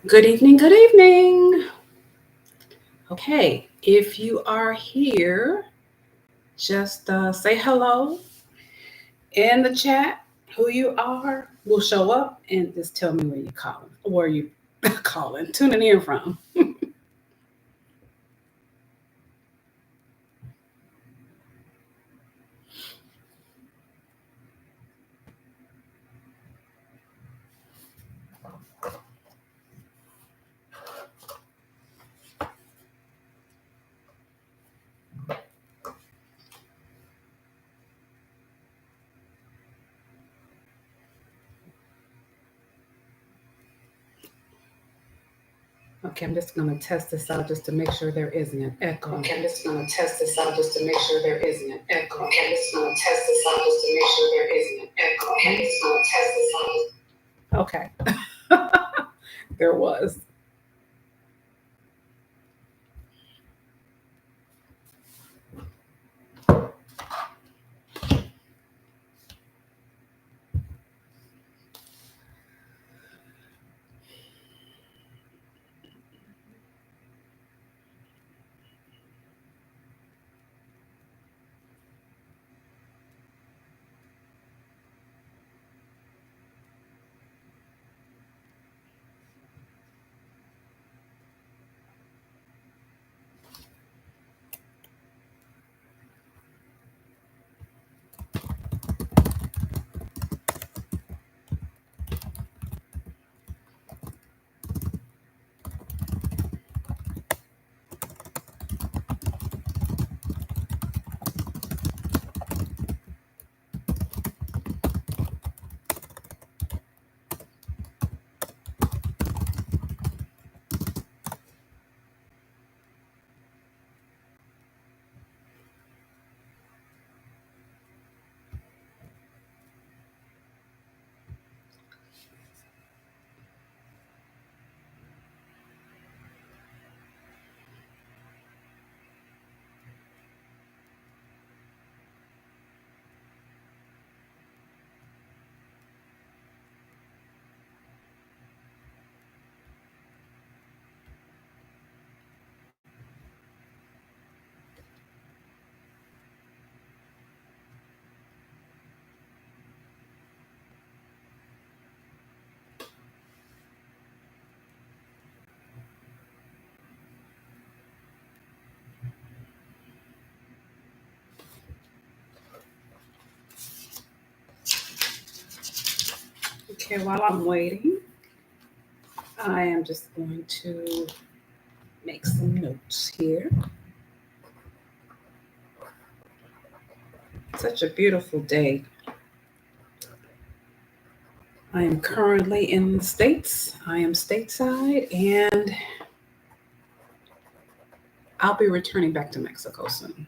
Good evening, good evening. Okay, if you are here, just say hello in the chat. Who you are will show up and just tell me where you're calling, where you calling, tuning in from. Okay, I'm just going to test this out just to make sure there isn't an echo. Okay, I'm just going to test this out just to make sure there isn't an echo. Okay, I'm just going to test this out just to make sure there isn't an echo. Okay, I'm just going to test this out. Okay, there was. Okay, while I'm waiting, I am just going to make some notes here. Such a beautiful day. I am currently in the States. I am stateside and I'll be returning back to Mexico soon.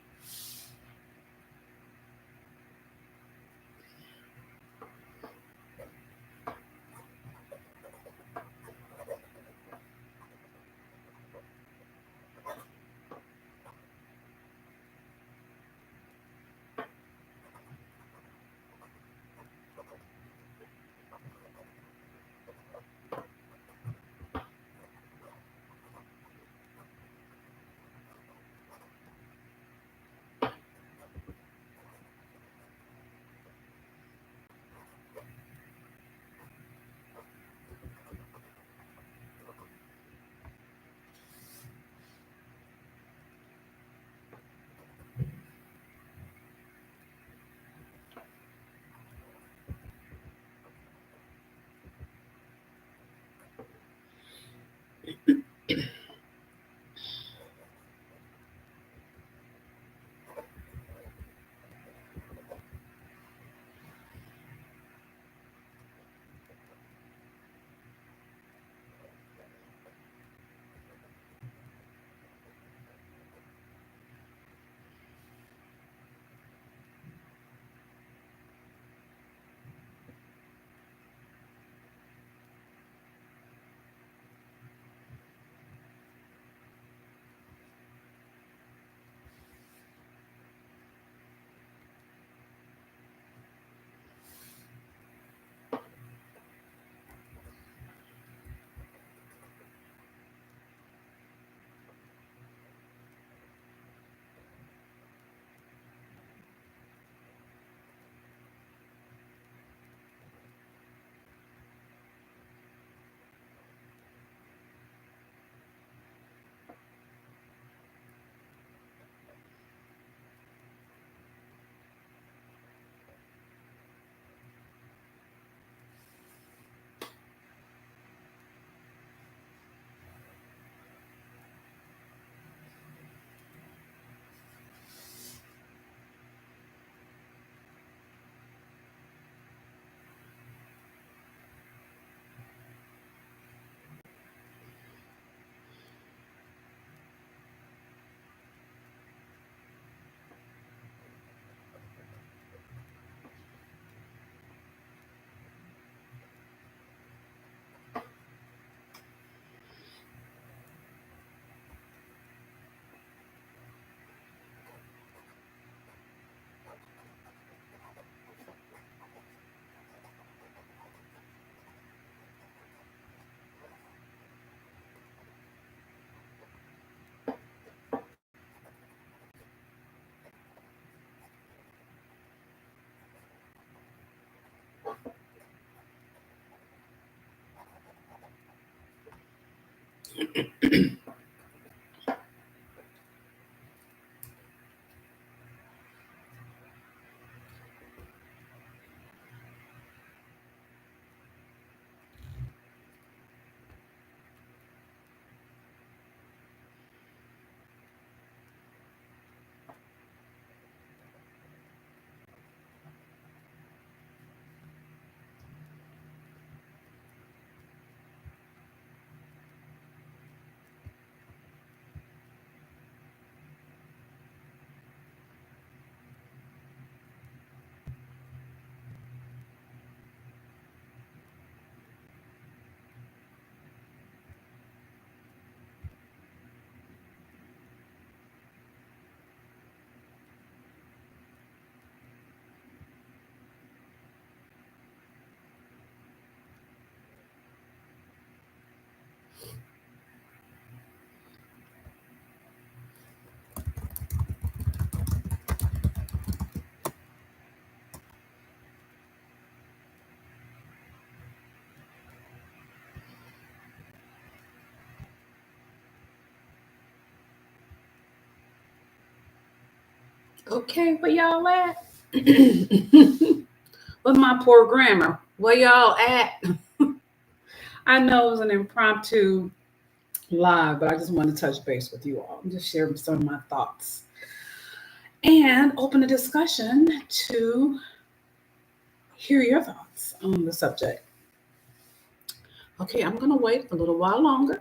Okay, where y'all at? With my poor grammar, where y'all at? I know it was an impromptu live, but I just want to touch base with you all and just share some of my thoughts and open a discussion to hear your thoughts on the subject. Okay, I'm going to wait a little while longer.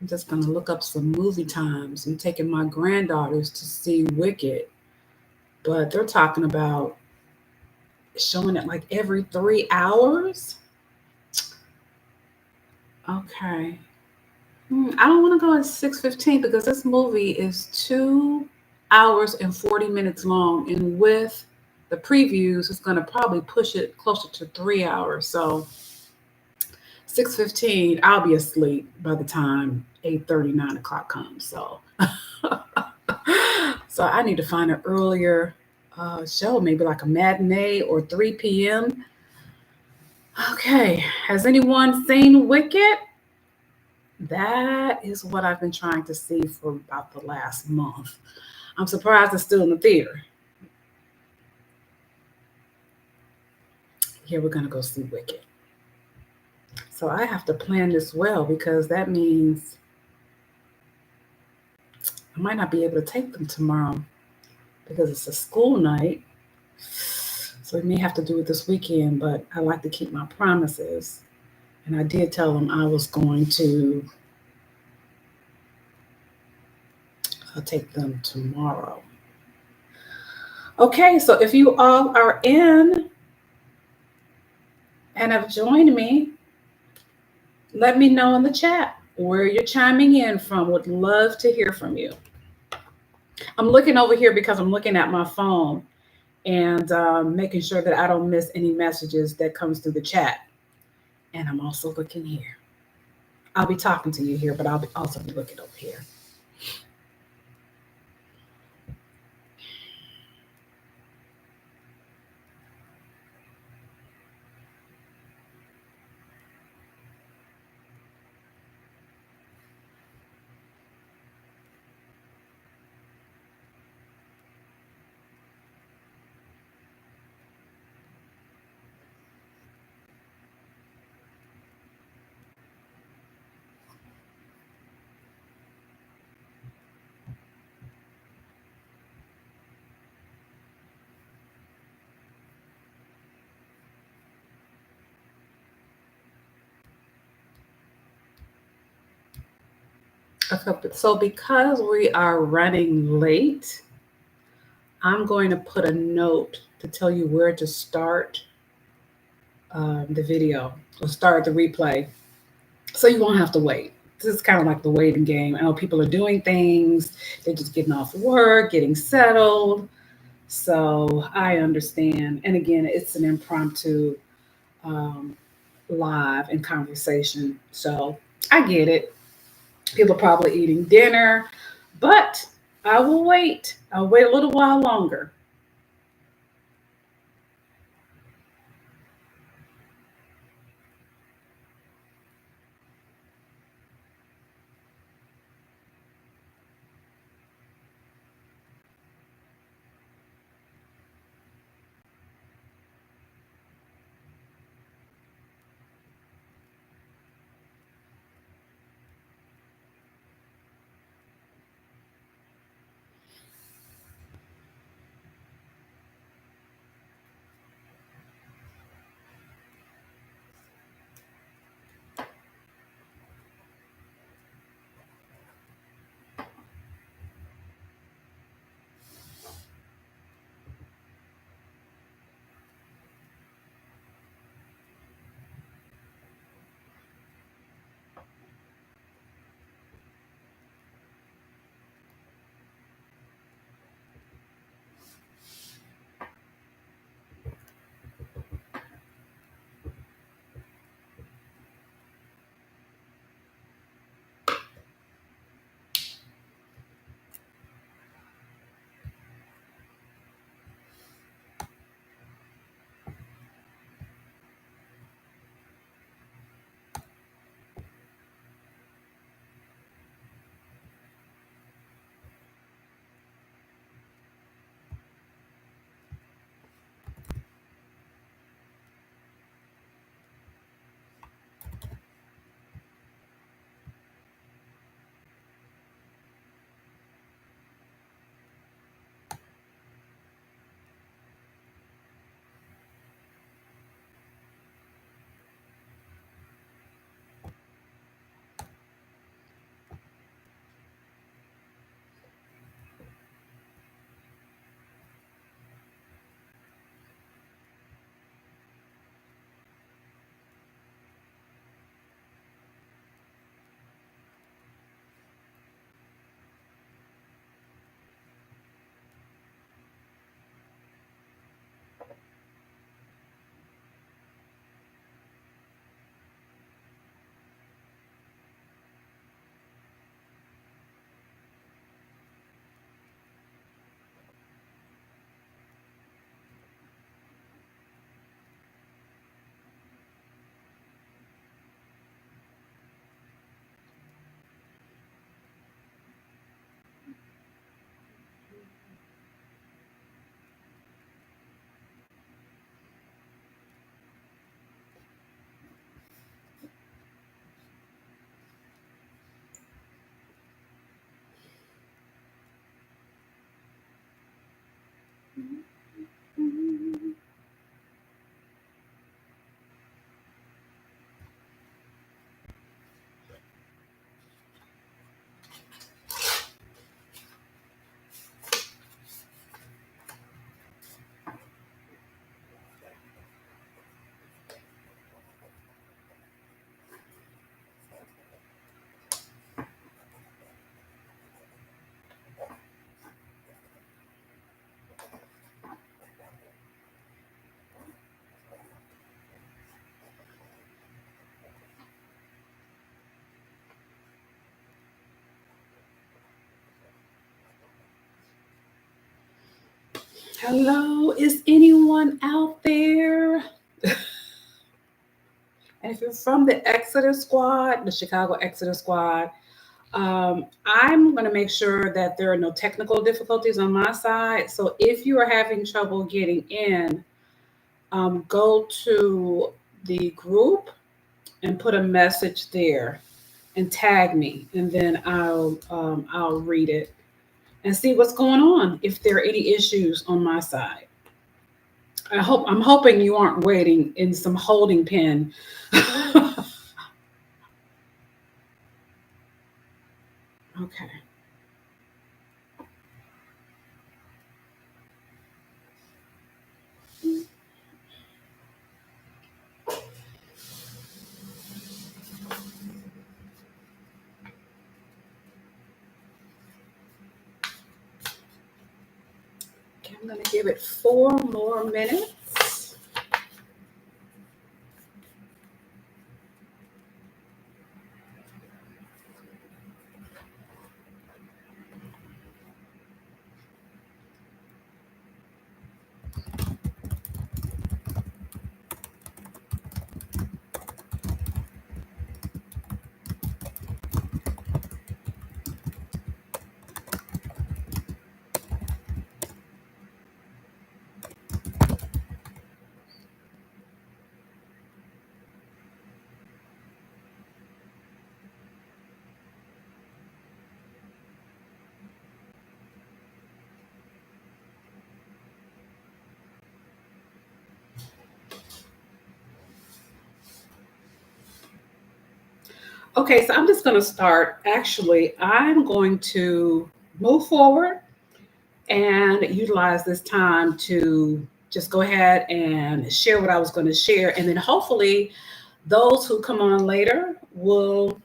I'm just going to look up some movie times. I'm taking my granddaughters to see Wicked, but they're talking about showing it like every 3 hours. Okay. I don't want to go at 6:15 because this movie is 2 hours and 40 minutes long, and with the previews, it's going to probably push it closer to 3 hours. So 6:15, I'll be asleep by the time 8:30, 9 o'clock comes. So, so I need to find an earlier show, maybe like a matinee or 3 p.m. Okay, has anyone seen Wicked? That is what I've been trying to see for about the last month. I'm surprised it's still in the theater. Here we're going to go see Wicked. So I have to plan this well because that means I might not be able to take them tomorrow because it's a school night. So we may have to do it this weekend, but I like to keep my promises. And I did tell them I was going to take them tomorrow. Okay, so if you all are in and have joined me, let me know in the chat where you're chiming in from. Would love to hear from you. I'm looking over here because I'm looking at my phone and making sure that I don't miss any messages that comes through the chat. And I'm also looking here. I'll be talking to you here, but I'll also be looking over here. So because we are running late, I'm going to put a note to tell you where to start the video or start the replay so you won't have to wait. This is kind of like the waiting game. I know people are doing things. They're just getting off work, getting settled. So I understand. And again, it's an impromptu live and conversation. So I get it. People are probably eating dinner, But I will wait. I'll wait a little while longer. Hello, is anyone out there? And if you're from the Exodus Squad, the Chicago Exodus Squad, I'm going to make sure that there are no technical difficulties on my side. So if you are having trouble getting in, go to the group and put a message there and tag me, and then I'll read it and see what's going on. If there are any issues on my side, I'm hoping you aren't waiting in some holding pen. Okay. Okay, I'm going to give it 4 more minutes. Okay, so I'm just going to start. Actually, I'm going to move forward and utilize this time to just go ahead and share what I was going to share. And then hopefully, those who come on later will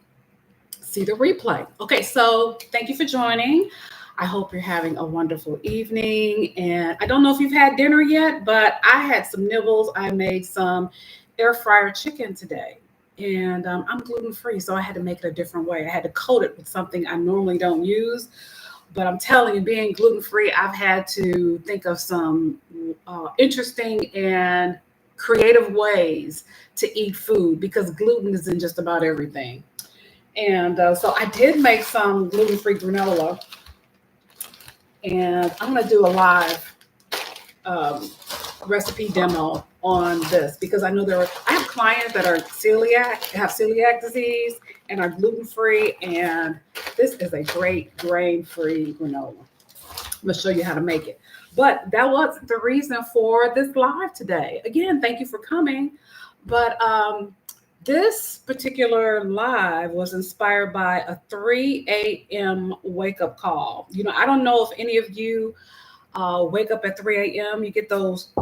see the replay. Okay, so thank you for joining. I hope you're having a wonderful evening. And I don't know if you've had dinner yet, but I had some nibbles. I made some air fryer chicken today. And I'm gluten free, so I had to make it a different way. I had to coat it with something I normally don't use. But I'm telling you, being gluten free, I've had to think of some interesting and creative ways to eat food because gluten is in just about everything. And so I did make some gluten-free granola, and I'm going to do a live um, recipe demo on this because I know I have clients that are have celiac disease, and are gluten-free, and this is a great grain-free granola. I'm going to show you how to make it. But that wasn't the reason for this live today. Again, thank you for coming. But this particular live was inspired by a 3 a.m. wake up call. I don't know if any of you wake up at 3 a.m. You get those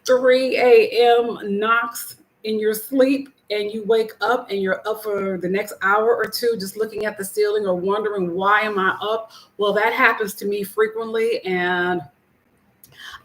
3 a.m. knocks in your sleep, and you wake up and you're up for the next hour or two just looking at the ceiling or wondering, why am I up? Well, that happens to me frequently, and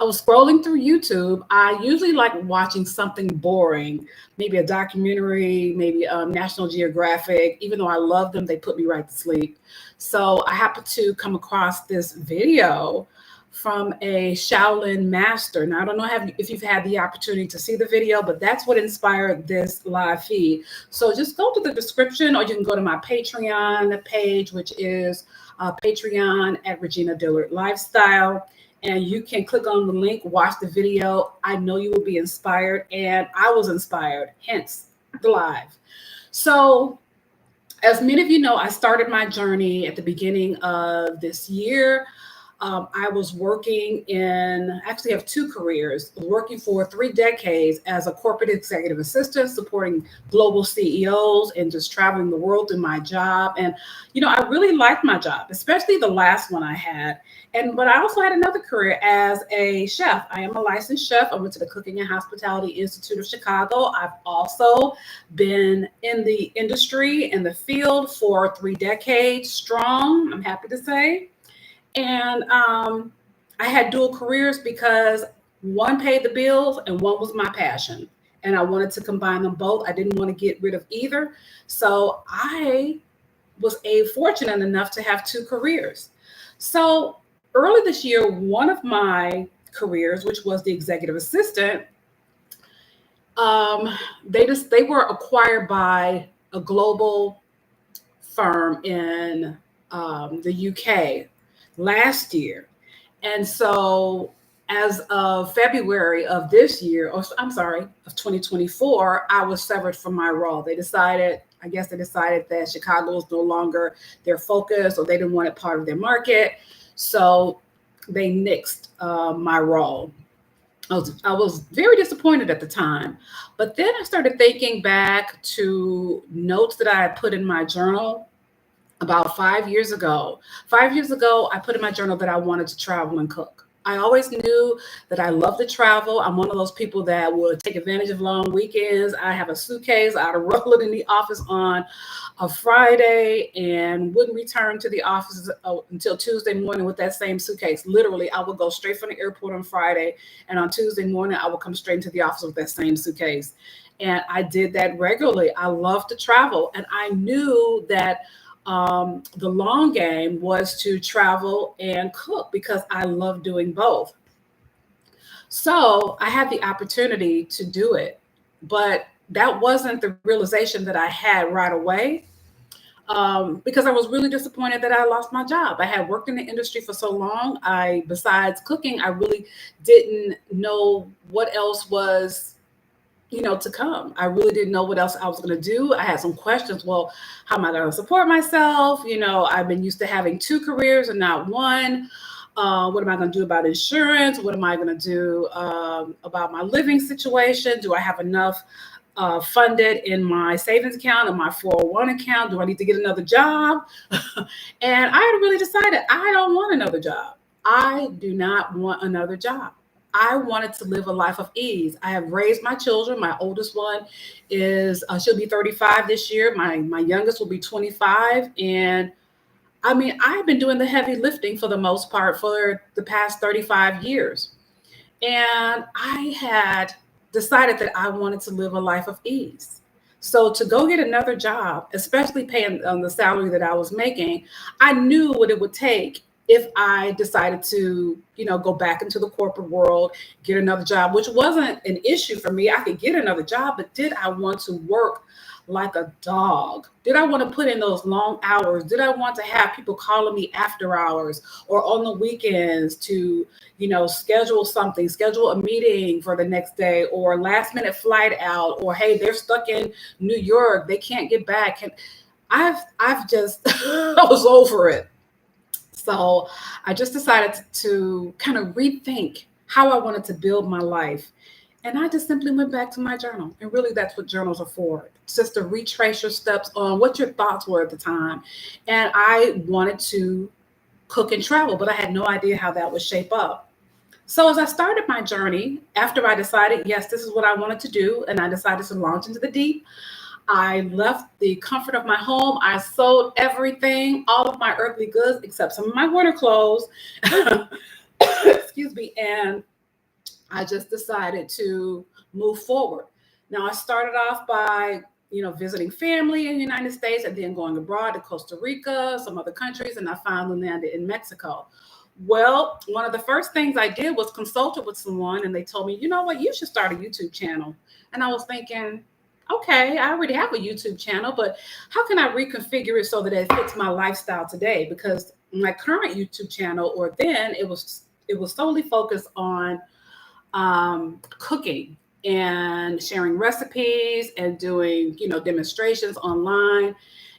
I was scrolling through YouTube. I usually like watching something boring, maybe a documentary, maybe National Geographic. Even though I love them, they put me right to sleep. So I happened to come across this video from a Shaolin master. Now, I don't know if you've had the opportunity to see the video, but that's what inspired this live feed. So just go to the description, or you can go to my Patreon page, which is Patreon at Regina Dillard Lifestyle. And you can click on the link, watch the video. I know you will be inspired, and I was inspired, hence the live. So as many of you know, I started my journey at the beginning of this year. I was working actually have two careers, working for 3 decades as a corporate executive assistant, supporting global CEOs and just traveling the world through my job. And, I really liked my job, especially the last one I had. But I also had another career as a chef. I am a licensed chef. I went to the Cooking and Hospitality Institute of Chicago. I've also been in the industry, in the field for 3 decades strong, I'm happy to say. And I had dual careers because one paid the bills and one was my passion. And I wanted to combine them both. I didn't want to get rid of either. So I was fortunate enough to have 2 careers. So early this year, one of my careers, which was the executive assistant, they were acquired by a global firm in the UK last year. And so as of February of this year, or I'm sorry, of 2024, I was severed from my role. They decided that Chicago was no longer their focus, or they didn't want it part of their market. So they nixed my role. I was very disappointed at the time. But then I started thinking back to notes that I had put in my journal about 5 years ago. 5 years ago, I put in my journal that I wanted to travel and cook. I always knew that I love to travel. I'm one of those people that would take advantage of long weekends. I have a suitcase. I'd roll it in the office on a Friday and wouldn't return to the office until Tuesday morning with that same suitcase. Literally, I would go straight from the airport on Friday, and on Tuesday morning, I would come straight into the office with that same suitcase. And I did that regularly. I love to travel, and I knew that the long game was to travel and cook because I love doing both. So I had the opportunity to do it, but that wasn't the realization that I had right away, because I was really disappointed that I lost my job. I had worked in the industry for so long. Besides cooking, I really didn't know what else was to come. I really didn't know what else I was going to do. I had some questions. Well, how am I going to support myself? I've been used to having 2 careers and not one. What am I going to do about insurance? What am I going to do about my living situation? Do I have enough funded in my savings account and my 401 account? Do I need to get another job? And I had really decided I don't want another job. I do not want another job. I wanted to live a life of ease. I have raised my children. My oldest one is, she'll be 35 this year. My youngest will be 25. And I mean, I've been doing the heavy lifting for the most part for the past 35 years. And I had decided that I wanted to live a life of ease. So to go get another job, especially paying the salary that I was making, I knew what it would take if I decided to, go back into the corporate world, get another job, which wasn't an issue for me. I could get another job, but did I want to work like a dog? Did I want to put in those long hours? Did I want to have people calling me after hours or on the weekends to, schedule a meeting for the next day, or last minute flight out, or hey, they're stuck in New York, they can't get back. And I've just I was over it. So I just decided to kind of rethink how I wanted to build my life. And I just simply went back to my journal. And really, that's what journals are for. It's just to retrace your steps on what your thoughts were at the time. And I wanted to cook and travel, but I had no idea how that would shape up. So as I started my journey, after I decided, yes, this is what I wanted to do, and I decided to launch into the deep, I left the comfort of my home. I sold everything, all of my earthly goods, except some of my winter clothes. Excuse me. And I just decided to move forward. Now, I started off by, visiting family in the United States and then going abroad to Costa Rica, some other countries, and I finally landed in Mexico. Well, one of the first things I did was consulted with someone, and they told me, you know what, you should start a YouTube channel. And I was thinking, okay, I already have a YouTube channel, but how can I reconfigure it so that it fits my lifestyle today? Because my current YouTube channel, or then it was solely focused on cooking and sharing recipes and doing, demonstrations online.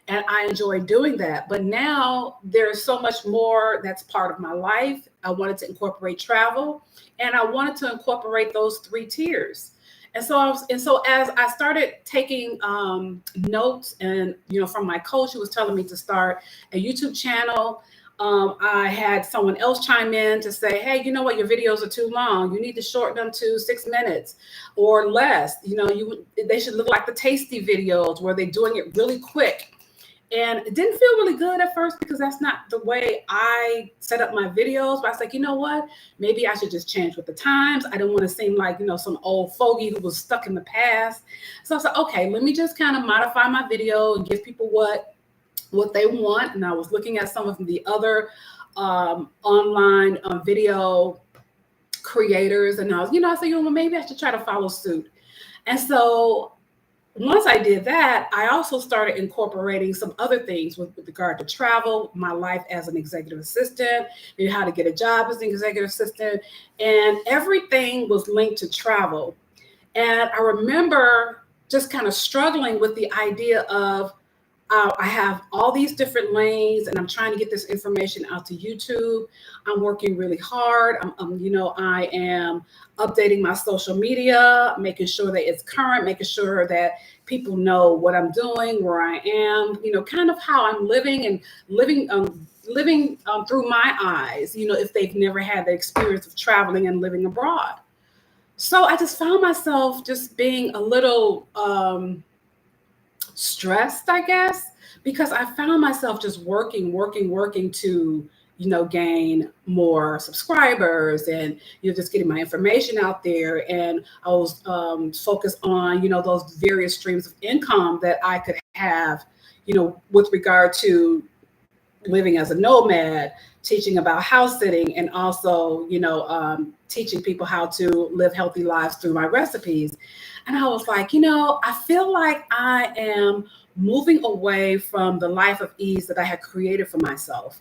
And I enjoy doing that. But now there's so much more that's part of my life. I wanted to incorporate travel, and I wanted to incorporate those 3 tiers. And so as I started taking notes and, from my coach who was telling me to start a YouTube channel, I had someone else chime in to say, hey, you know what, your videos are too long. You need to shorten them to 6 minutes or less. They should look like the tasty videos where they're doing it really quick. And it didn't feel really good at first because that's not the way I set up my videos. But I was like, you know what? Maybe I should just change with the times. I don't want to seem like, some old fogey who was stuck in the past. So I was like, okay, let me just kind of modify my video and give people what they want. And I was looking at some of the other online video creators. And I said, well, maybe I should try to follow suit. And so once I did that, I also started incorporating some other things with regard to travel, my life as an executive assistant, maybe how to get a job as an executive assistant, and everything was linked to travel. And I remember just kind of struggling with the idea of, I have all these different lanes and I'm trying to get this information out to YouTube. I'm working really hard. I am updating my social media, making sure that it's current, making sure that people know what I'm doing, where I am, kind of how I'm living through my eyes, if they've never had the experience of traveling and living abroad. So I just found myself just being a little stressed, I guess, because I found myself just working to, gain more subscribers and, just getting my information out there. And I was focused on, those various streams of income that I could have, with regard to living as a nomad, teaching about house sitting, and also, teaching people how to live healthy lives through my recipes. And I was like, I feel like I am moving away from the life of ease that I had created for myself.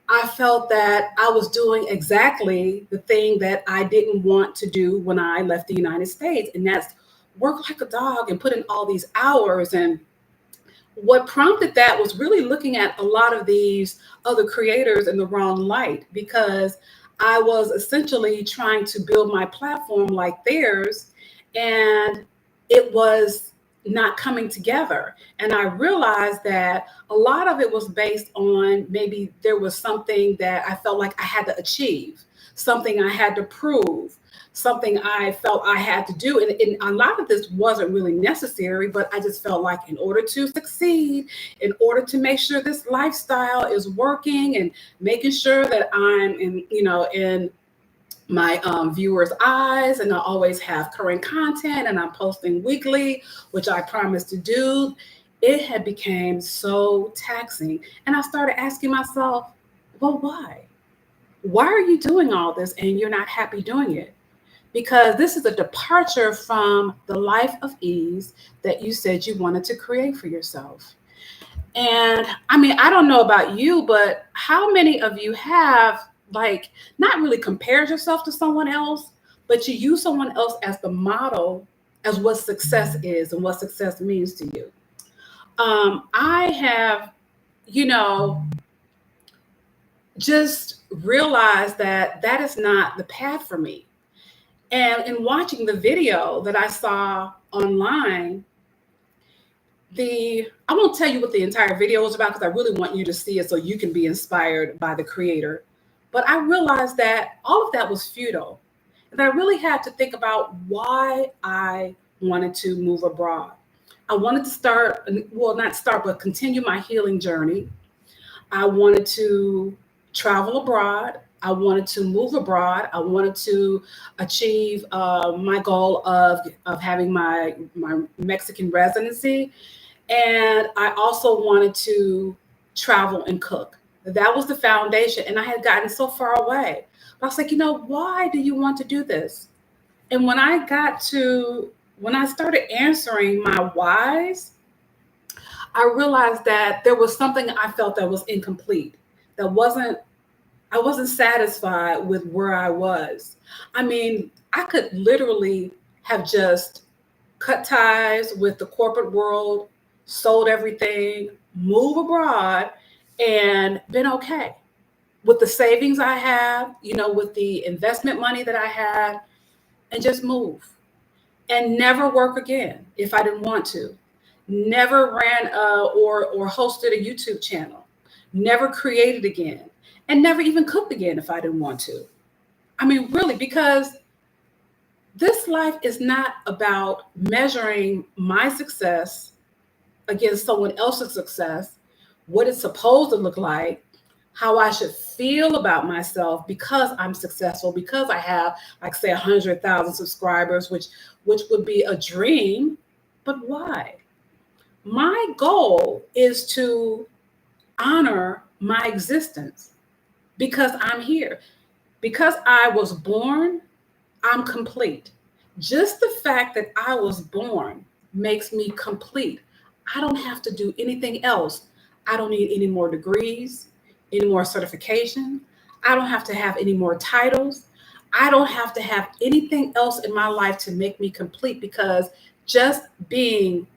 I felt that I was doing exactly the thing that I didn't want to do when I left the United States. And that's work like a dog and put in all these hours. And what prompted that was really looking at a lot of these other creators in the wrong light, because I was essentially trying to build my platform like theirs. And it was not coming together. And I realized that a lot of it was based on maybe there was something that I felt like I had to achieve, something I had to prove, something I felt I had to do. And a lot of this wasn't really necessary, but I just felt like in order to succeed, in order to make sure this lifestyle is working and making sure that I'm in my viewers' eyes, and I always have current content, and I'm posting weekly, which I promised to do. It had become so taxing, and I started asking myself, well, why? Why are you doing all this and you're not happy doing it? Because this is a departure from the life of ease that you said you wanted to create for yourself. And I mean, I don't know about you, but how many of you have like not really compared yourself to someone else, but you use someone else as the model as what success is and what success means to you? I have, you know, just realized that that is not the path for me. And in watching the video that I saw online, I won't tell you what the entire video is about because I really want you to see it so you can be inspired by the creator. But I realized that all of that was futile. And I really had to think about why I wanted to move abroad. I wanted to start, well, not start, but continue my healing journey. I wanted to travel abroad. I wanted to move abroad. I wanted to achieve my goal of having my Mexican residency. And I also wanted to travel and cook. That was the foundation. And I had gotten so far away. But I was like, why do you want to do this? And when I started answering my whys, I realized that there was something I felt that was incomplete. I wasn't satisfied with where I was. I mean, I could literally have just cut ties with the corporate world, sold everything, move abroad, and been okay with the savings I have, with the investment money that I had, and just move and never work again if I didn't want to. Never ran or hosted a YouTube channel, never created again, and never even cooked again if I didn't want to. I mean, really, because this life is not about measuring my success against someone else's success, what it's supposed to look like, how I should feel about myself because I'm successful, because I have, like, say, 100,000 subscribers, which would be a dream. But why? My goal is to honor my existence because I'm here. Because I was born, I'm complete. Just the fact that I was born makes me complete. I don't have to do anything else. I don't need any more degrees, any more certification. I don't have to have any more titles. I don't have to have anything else in my life to make me complete, because just being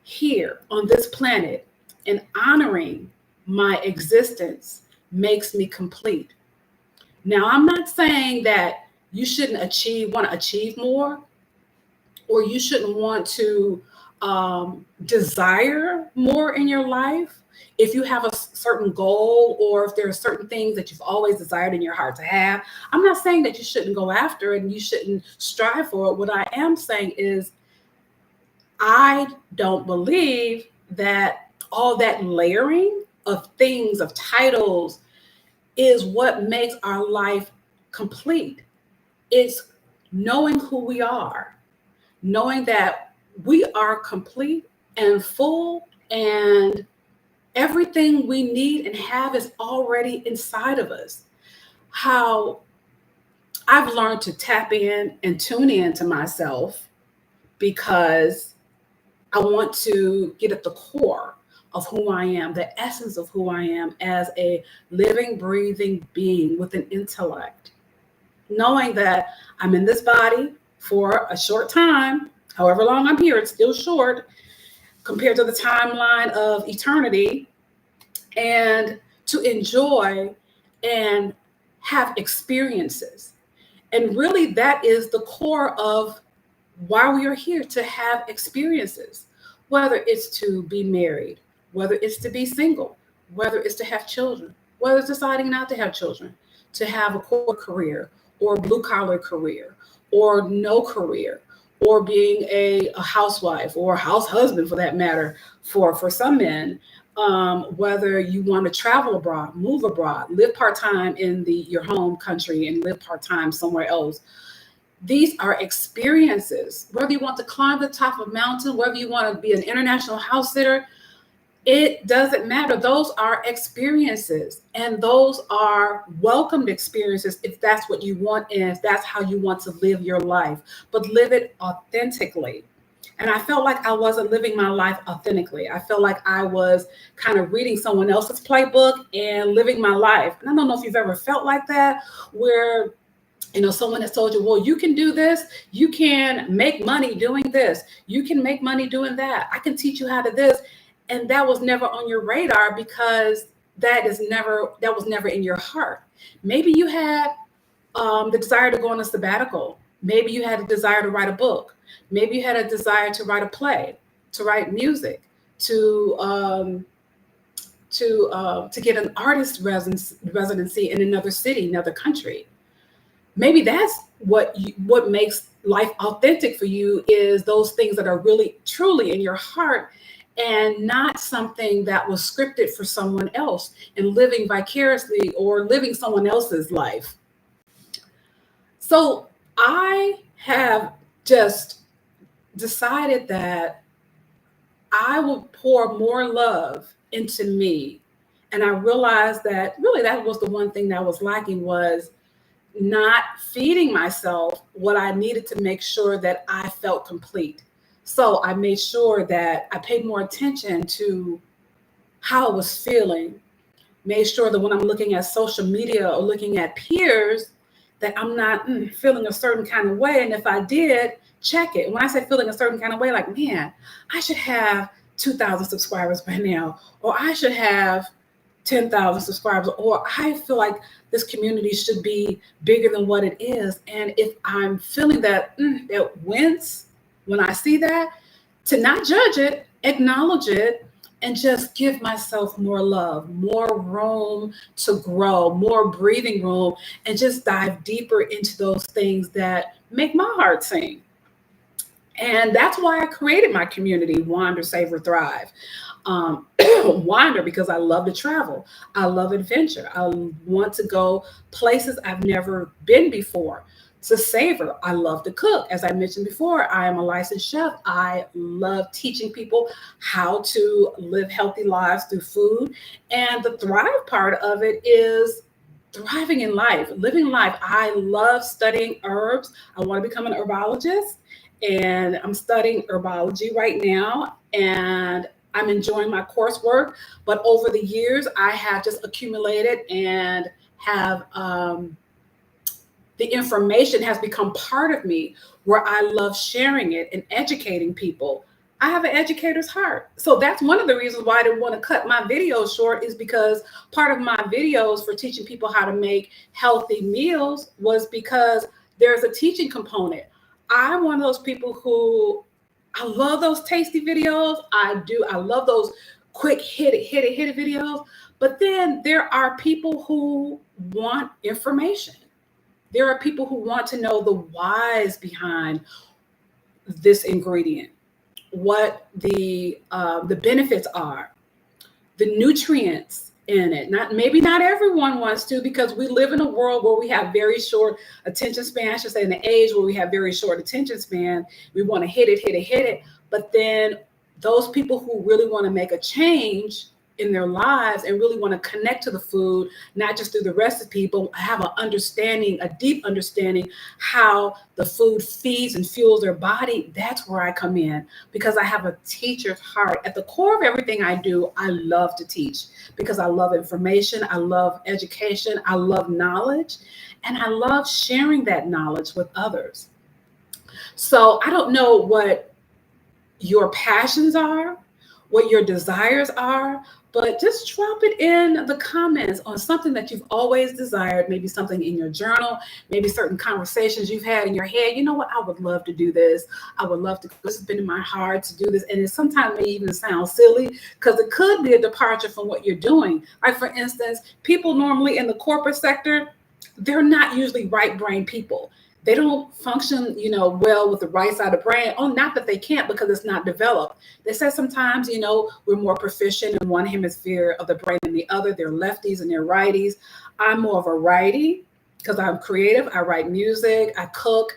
here on this planet and honoring my existence makes me complete. Now, I'm not saying that you shouldn't want to achieve more, or you shouldn't want to desire more in your life. If you have a certain goal, or if there are certain things that you've always desired in your heart to have, I'm not saying that you shouldn't go after it and you shouldn't strive for it. What I am saying is, I don't believe that all that layering of things, of titles, is what makes our life complete. It's knowing who we are, knowing that we are complete and full, and everything we need and have is already inside of us. How I've learned to tap in and tune in to myself, because I want to get at the core of who I am, the essence of who I am as a living, breathing being with an intellect. Knowing that I'm in this body for a short time, however long I'm here, it's still short compared to the timeline of eternity, and to enjoy and have experiences. And really, that is the core of why we are here, to have experiences, whether it's to be married, whether it's to be single, whether it's to have children, whether it's deciding not to have children, to have a corporate career or a blue collar career or no career, or being a housewife or a house husband for that matter, for some men, whether you want to travel abroad, move abroad, live part-time in your home country and live part-time somewhere else. These are experiences. Whether you want to climb the top of a mountain, whether you want to be an international house sitter, it doesn't matter. Those are experiences, and those are welcomed experiences if that's what you want and if that's how you want to live your life, but live it authentically. And I felt like I wasn't living my life authentically. I felt like I was kind of reading someone else's playbook and living my life. And I don't know if you've ever felt like that, where someone has told you, well, you can do this, you can make money doing this, you can make money doing that, I can teach you how to this. And that was never on your radar because that was never in your heart. Maybe you had the desire to go on a sabbatical. Maybe you had a desire to write a book. Maybe you had a desire to write a play, to write music, to get an artist residency in another city, another country. Maybe that's what makes life authentic for you, is those things that are really truly in your heart, and not something that was scripted for someone else and living vicariously or living someone else's life. So I have just decided that I will pour more love into me. And I realized that really that was the one thing that was lacking, was not feeding myself what I needed to make sure that I felt complete. So I made sure that I paid more attention to how I was feeling, made sure that when I'm looking at social media or looking at peers, that I'm not feeling a certain kind of way. And if I did, check it. When I say feeling a certain kind of way, like, man, I should have 2,000 subscribers by now, or I should have 10,000 subscribers, or I feel like this community should be bigger than what it is. And if I'm feeling that wince when I see that, to not judge it, acknowledge it, and just give myself more love, more room to grow, more breathing room, and just dive deeper into those things that make my heart sing. And that's why I created my community, Wander, Savor, Thrive. Wander because I love to travel. I love adventure. I want to go places I've never been before. To savor, I love to cook. As I mentioned before, I am a licensed chef. I love teaching people how to live healthy lives through food. And the thrive part of it is thriving in life, living life. I love studying herbs. I want to become an herbologist, and I'm studying herbology right now, and I'm enjoying my coursework. But over the years, I have just accumulated and have the information has become part of me, where I love sharing it and educating people. I have an educator's heart. So that's one of the reasons why I didn't want to cut my videos short, is because part of my videos for teaching people how to make healthy meals was because there's a teaching component. I'm one of those people who, I love those tasty videos. I do. I love those quick hit it videos. But then there are people who want information. There are people who want to know the whys behind this ingredient, what the benefits are, the nutrients in it. Maybe not everyone wants to, because we live in a world where we have very short attention span. I should say in the age where we have very short attention span, we want to hit it. But then those people who really want to make a change in their lives and really want to connect to the food, not just through the recipe, but have a deep understanding how the food feeds and fuels their body. That's where I come in, because I have a teacher's heart. At the core of everything I do, I love to teach, because I love information, I love education, I love knowledge, and I love sharing that knowledge with others. So I don't know what your passions are, what your desires are, But just drop it in the comments on something that you've always desired, maybe something in your journal, maybe certain conversations you've had in your head. You know what? I would love to do this. I would love to, this has been in my heart to do this. And it sometimes may even sound silly because it could be a departure from what you're doing. Like, for instance, people normally in the corporate sector, they're not usually right brain people. They don't function, well with the right side of the brain. Oh, not that they can't, because it's not developed. They say sometimes, we're more proficient in one hemisphere of the brain than the other. They're lefties and they're righties. I'm more of a righty because I'm creative. I write music, I cook.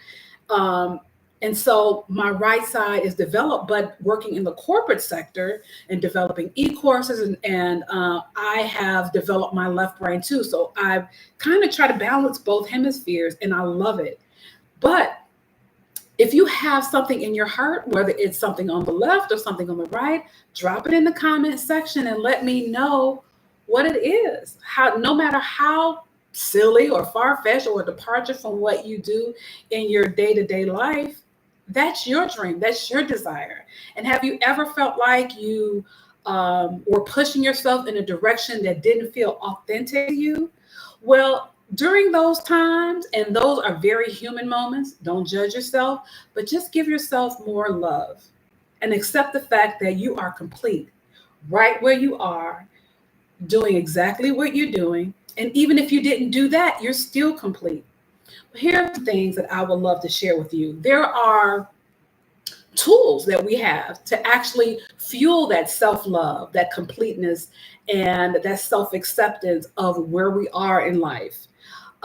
And so my right side is developed, but working in the corporate sector and developing e-courses, and I have developed my left brain too. So I kind of try to balance both hemispheres, and I love it. But if you have something in your heart, whether it's something on the left or something on the right, drop it in the comment section and let me know what it is. No matter how silly or far-fetched or a departure from what you do in your day-to-day life, that's your dream, that's your desire. And have you ever felt like you were pushing yourself in a direction that didn't feel authentic to you? Well, during those times, and those are very human moments, don't judge yourself, but just give yourself more love and accept the fact that you are complete right where you are, doing exactly what you're doing. And even if you didn't do that, you're still complete. Here are the things that I would love to share with you. There are tools that we have to actually fuel that self-love, that completeness, and that self-acceptance of where we are in life.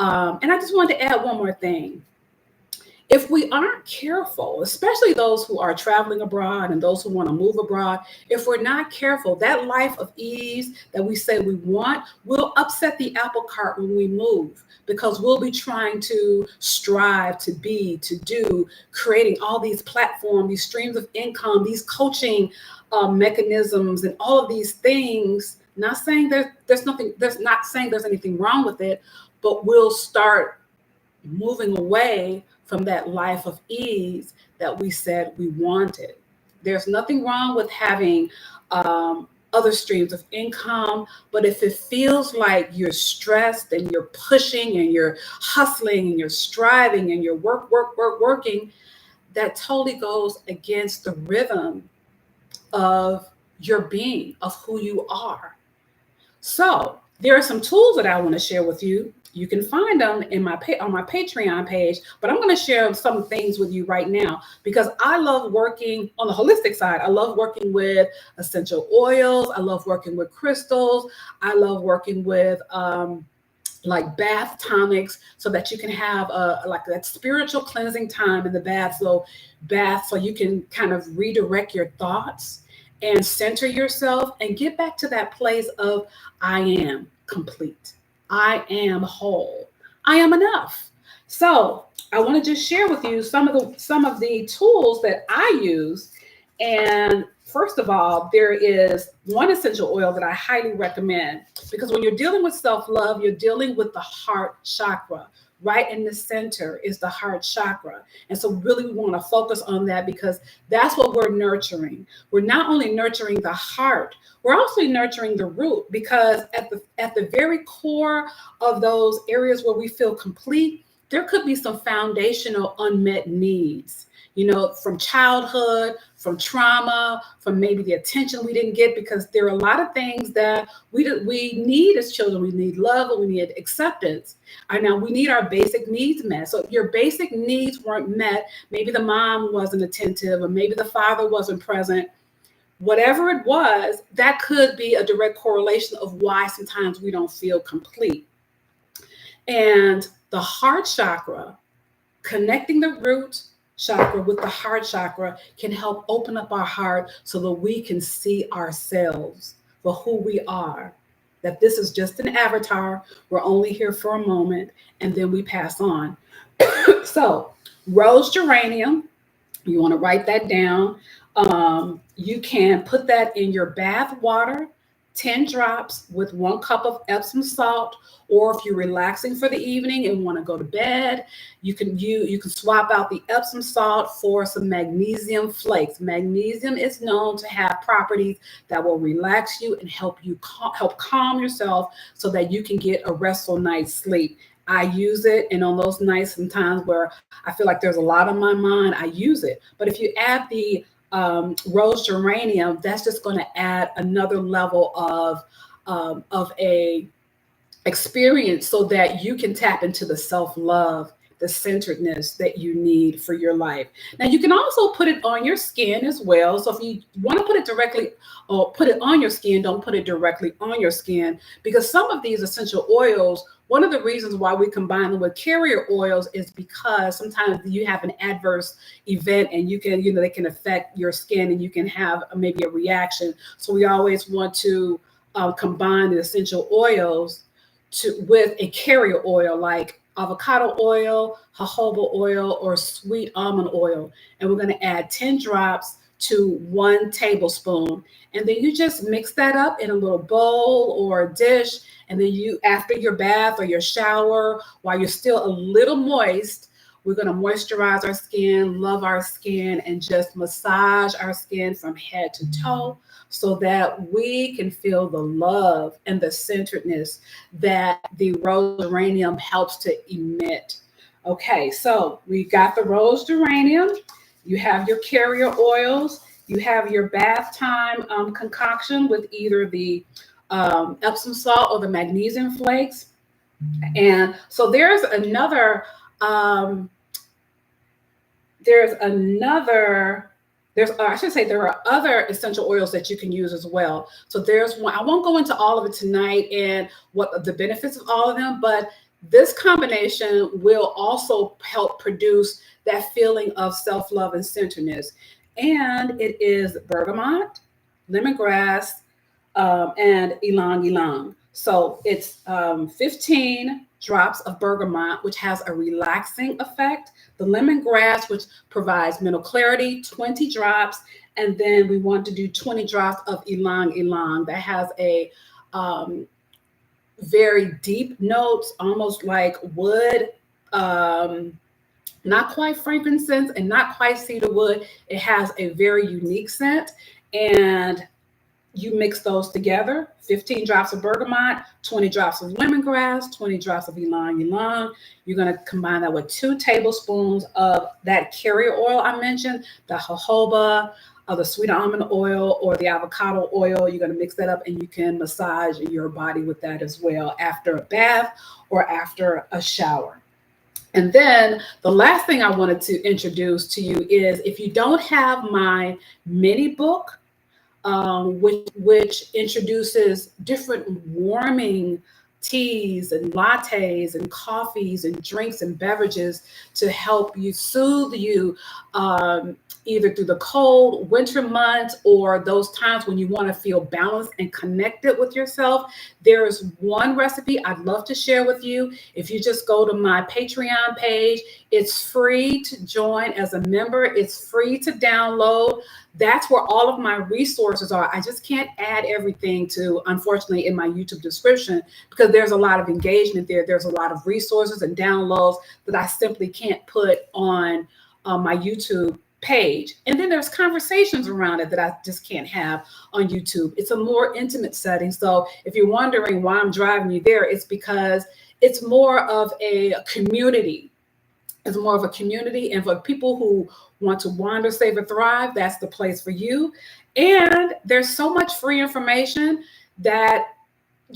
And I just wanted to add one more thing. If we aren't careful, especially those who are traveling abroad and those who want to move abroad, if we're not careful, that life of ease that we say we want will upset the apple cart when we move, because we'll be trying to strive to be, to do, creating all these platforms, these streams of income, these coaching mechanisms, and all of these things. Not saying not saying there's anything wrong with it, but we'll start moving away from that life of ease that we said we wanted. There's nothing wrong with having other streams of income, but if it feels like you're stressed and you're pushing and you're hustling and you're striving and you're working, that totally goes against the rhythm of your being, of who you are. So there are some tools that I want to share with you. You can find them on my Patreon page, but I'm going to share some things with you right now because I love working on the holistic side. I love working with essential oils. I love working with crystals. I love working with like bath tonics, so that you can have like that spiritual cleansing time in the bath. So you can kind of redirect your thoughts and center yourself and get back to that place of I am complete. I am whole. I am enough. So I want to just share with you some of the tools that I use. And first of all, there is one essential oil that I highly recommend, because when you're dealing with self-love, you're dealing with the heart chakra. Right in the center is the heart chakra. And so really we want to focus on that, because that's what we're nurturing. We're not only nurturing the heart, we're also nurturing the root, because at the very core of those areas where we feel complete, there could be some foundational unmet needs, from childhood, from trauma, from maybe the attention we didn't get, because there are a lot of things that we need as children. We need love, and we need acceptance. And now we need our basic needs met. So if your basic needs weren't met, maybe the mom wasn't attentive, or maybe the father wasn't present, whatever it was, that could be a direct correlation of why sometimes we don't feel complete. And the heart chakra, connecting the root chakra with the heart chakra, can help open up our heart so that we can see ourselves for who we are, that this is just an avatar. We're only here for a moment, and then we pass on. So rose geranium, you want to write that down. You can put that in your bath water, 10 drops with 1 cup of Epsom salt, or if you're relaxing for the evening and want to go to bed, you can swap out the Epsom salt for some magnesium flakes. Magnesium is known to have properties that will relax you and help calm yourself so that you can get a restful night's sleep. I use it, and on those nights sometimes where I feel like there's a lot on my mind, I use it. But if you add the rose geranium, that's just going to add another level of a experience so that you can tap into the self-love, the centeredness that you need for your life. Now, you can also put it on your skin as well. So if you want to put it directly or put it on your skin, don't put it directly on your skin, because some of these essential oils, one of the reasons why we combine them with carrier oils is because sometimes you have an adverse event and they can affect your skin and you can have maybe a reaction. So we always want to combine the essential oils with a carrier oil like avocado oil, jojoba oil, or sweet almond oil. And we're going to add 10 drops to 1 tablespoon. And then you just mix that up in a little bowl or a dish. And then after your bath or your shower, while you're still a little moist, we're going to moisturize our skin, love our skin, and just massage our skin from head to toe so that we can feel the love and the centeredness that the rose geranium helps to emit. Okay, so we got the rose geranium. You have your carrier oils. You have your bath time concoction with either the Epsom salt or the magnesium flakes. And so there are other essential oils that you can use as well. So there's one, I won't go into all of it tonight and what the benefits of all of them, but this combination will also help produce that feeling of self-love and centeredness. And it is bergamot, lemongrass, and ylang. So it's 15 drops of bergamot, which has a relaxing effect. The lemongrass, which provides mental clarity, 20 drops. And then we want to do 20 drops of ylang that has a very deep notes, almost like wood, not quite frankincense and not quite cedar wood. It has a very unique scent. And you mix those together, 15 drops of bergamot, 20 drops of lemongrass, 20 drops of ylang. You're going to combine that with 2 tablespoons of that carrier oil I mentioned, the jojoba, the sweet almond oil, or the avocado oil. You're going to mix that up and you can massage your body with that as well after a bath or after a shower. And then the last thing I wanted to introduce to you is, if you don't have my mini book, which introduces different warming teas and lattes and coffees and drinks and beverages to help you soothe you either through the cold winter months or those times when you want to feel balanced and connected with yourself. There is one recipe I'd love to share with you. If you just go to my Patreon page, it's free to join as a member. It's free to download. That's where all of my resources are. I just can't add everything to, unfortunately, in my YouTube description, because there's a lot of engagement there. There's a lot of resources and downloads that I simply can't put on my YouTube page. And then there's conversations around it that I just can't have on YouTube. It's a more intimate setting. So if you're wondering why I'm driving you there, it's because it's more of a community. It's more of a community. And for people who want to wander, save, or thrive, that's the place for you. And there's so much free information that,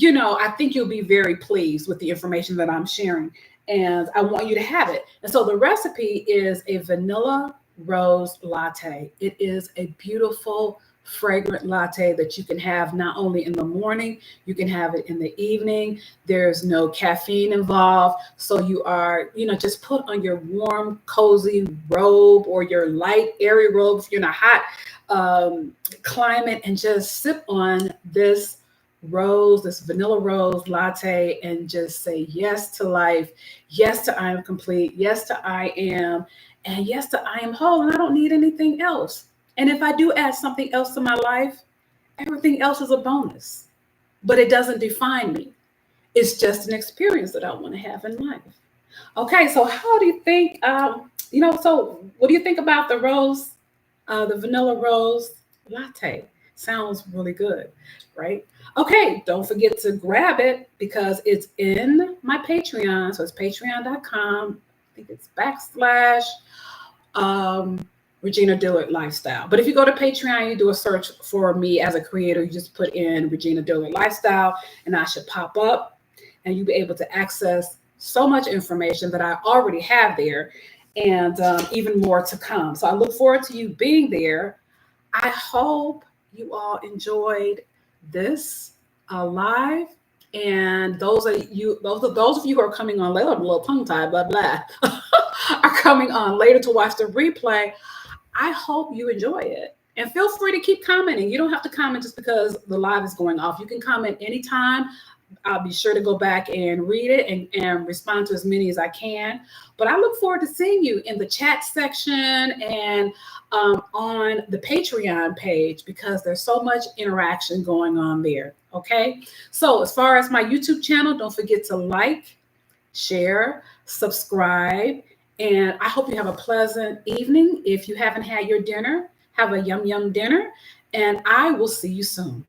I think you'll be very pleased with the information that I'm sharing. And I want you to have it. And so the recipe is a vanilla rose latte. It is a beautiful, fragrant latte that you can have not only in the morning, you can have it in the evening. There's no caffeine involved. So you are, just put on your warm, cozy robe or your light, airy robe if you're in a hot climate, and just sip on this vanilla rose latte, and just say yes to life, yes to I am complete, yes to I am, and yes to I am whole, and I don't need anything else. And if I do add something else to my life, everything else is a bonus. but it doesn't define me. It's just an experience that I want to have in life. Okay, so how do you think, so what do you think about the vanilla rose latte? Sounds really good, right? Okay, don't forget to grab it because it's in my Patreon. So it's patreon.com. I think it's backslash um, Regina Dillard Lifestyle. But if you go to Patreon, you do a search for me as a creator, you just put in Regina Dillard Lifestyle, and I should pop up, and you'll be able to access so much information that I already have there, and even more to come. So I look forward to you being there. I hope you all enjoyed this live. And those of you who are coming on later, I'm a little tongue tied, blah blah, are coming on later to watch the replay. I hope you enjoy it. And feel free to keep commenting. You don't have to comment just because the live is going off. You can comment anytime. I'll be sure to go back and read it and respond to as many as I can. But I look forward to seeing you in the chat section and on the Patreon page because there's so much interaction going on there. Okay. So as far as my YouTube channel, don't forget to like, share, subscribe, and I hope you have a pleasant evening. If you haven't had your dinner, have a yum yum dinner, and I will see you soon.